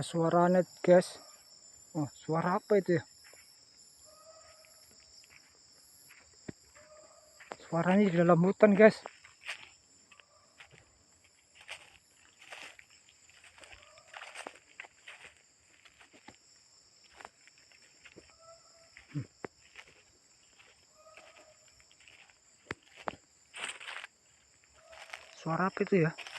Ada suara net, guys. Oh, suara apa itu ya? Suaranya di dalam hutan, guys. Suara apa itu ya?